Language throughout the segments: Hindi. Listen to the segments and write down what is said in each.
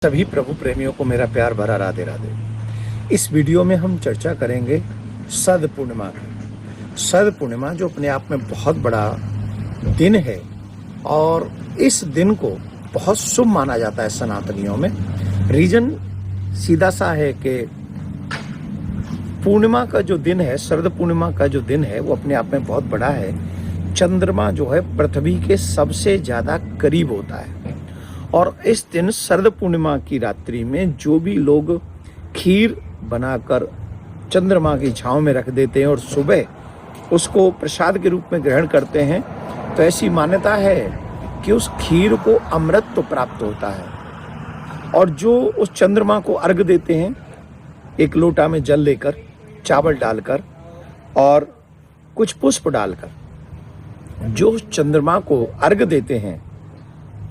सभी प्रभु प्रेमियों को मेरा प्यार भरा राधे राधे। इस वीडियो में हम चर्चा करेंगे शरद पूर्णिमा की। शरद पूर्णिमा जो अपने आप में बहुत बड़ा दिन है और इस दिन को बहुत शुभ माना जाता है सनातनियों में। रीजन सीधा सा है कि पूर्णिमा का जो दिन है, शरद पूर्णिमा का जो दिन है वो अपने आप में बहुत बड़ा है। चंद्रमा जो है पृथ्वी के सबसे ज़्यादा करीब होता है और इस दिन शरद पूर्णिमा की रात्रि में जो भी लोग खीर बनाकर चंद्रमा की छांव में रख देते हैं और सुबह उसको प्रसाद के रूप में ग्रहण करते हैं तो ऐसी मान्यता है कि उस खीर को अमृत तो प्राप्त होता है। और जो उस चंद्रमा को अर्घ देते हैं, एक लोटा में जल लेकर, चावल डालकर और कुछ पुष्प डालकर, जो चंद्रमा को अर्घ देते हैं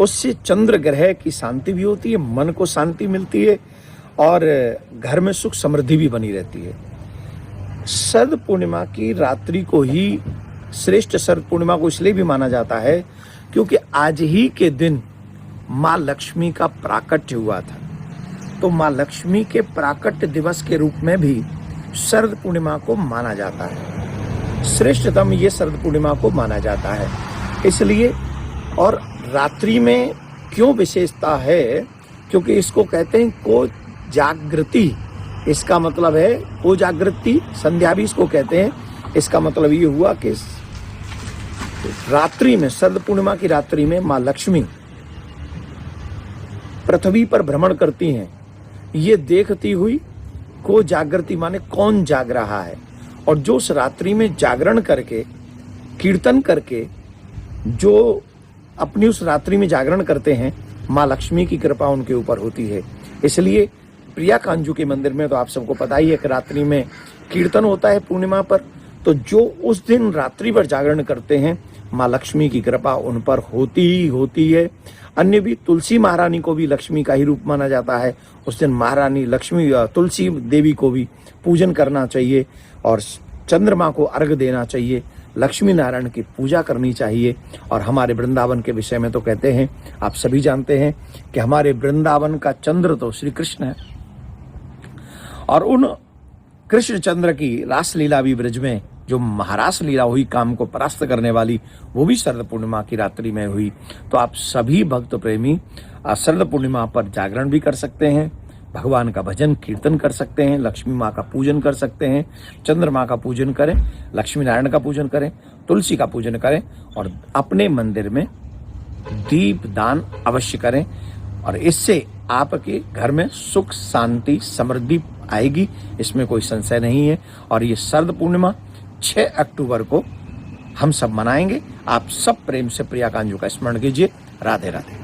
उससे चंद्र ग्रह की शांति भी होती है, मन को शांति मिलती है और घर में सुख समृद्धि भी बनी रहती है। शरद पूर्णिमा की रात्रि को ही श्रेष्ठ शरद पूर्णिमा को इसलिए भी माना जाता है क्योंकि आज ही के दिन माँ लक्ष्मी का प्राकट्य हुआ था। तो माँ लक्ष्मी के प्राकट्य दिवस के रूप में भी शरद पूर्णिमा को माना जाता है। श्रेष्ठतम ये शरद पूर्णिमा को माना जाता है इसलिए। और रात्रि में क्यों विशेषता है? क्योंकि इसको कहते हैं को जागृति। इसका मतलब है को जागृति, संध्या भी इसको कहते हैं। इसका मतलब ये हुआ कि रात्रि में, शरद पूर्णिमा की रात्रि में माँ लक्ष्मी पृथ्वी पर भ्रमण करती हैं। ये देखती हुई को जागृति माने कौन जाग रहा है। और जो उस रात्रि में जागरण करके, कीर्तन करके, जो अपनी उस रात्रि में जागरण करते हैं, माँ लक्ष्मी की कृपा उनके ऊपर होती है। इसलिए प्रिया कांजू के मंदिर में तो आप सबको पता ही है कि रात्रि में कीर्तन होता है पूर्णिमा पर। तो जो उस दिन रात्रि पर जागरण करते हैं, माँ लक्ष्मी की कृपा उन पर होती ही होती है। अन्य भी, तुलसी महारानी को भी लक्ष्मी का ही रूप माना जाता है। उस दिन महारानी लक्ष्मी, तुलसी देवी को भी पूजन करना चाहिए और चंद्रमा को अर्घ देना चाहिए, लक्ष्मी नारायण की पूजा करनी चाहिए। और हमारे वृंदावन के विषय में तो कहते हैं, आप सभी जानते हैं कि हमारे वृंदावन का चंद्र तो श्री कृष्ण है और उन कृष्ण चंद्र की रासलीला भी ब्रज में जो महारास लीला हुई, काम को परास्त करने वाली, वो भी शरद पूर्णिमा की रात्रि में हुई। तो आप सभी भक्त प्रेमी शरद पूर्णिमा पर जागरण भी कर सकते हैं, भगवान का भजन कीर्तन कर सकते हैं, लक्ष्मी माँ का पूजन कर सकते हैं, चंद्रमा का पूजन करें, लक्ष्मी नारायण का पूजन करें, तुलसी का पूजन करें और अपने मंदिर में दीप दान अवश्य करें। और इससे आपके घर में सुख शांति समृद्धि आएगी, इसमें कोई संशय नहीं है। और ये शरद पूर्णिमा 6 अक्टूबर को हम सब मनाएंगे। आप सब प्रेम से प्रिया कांजू का स्मरण कीजिए। राधे राधे।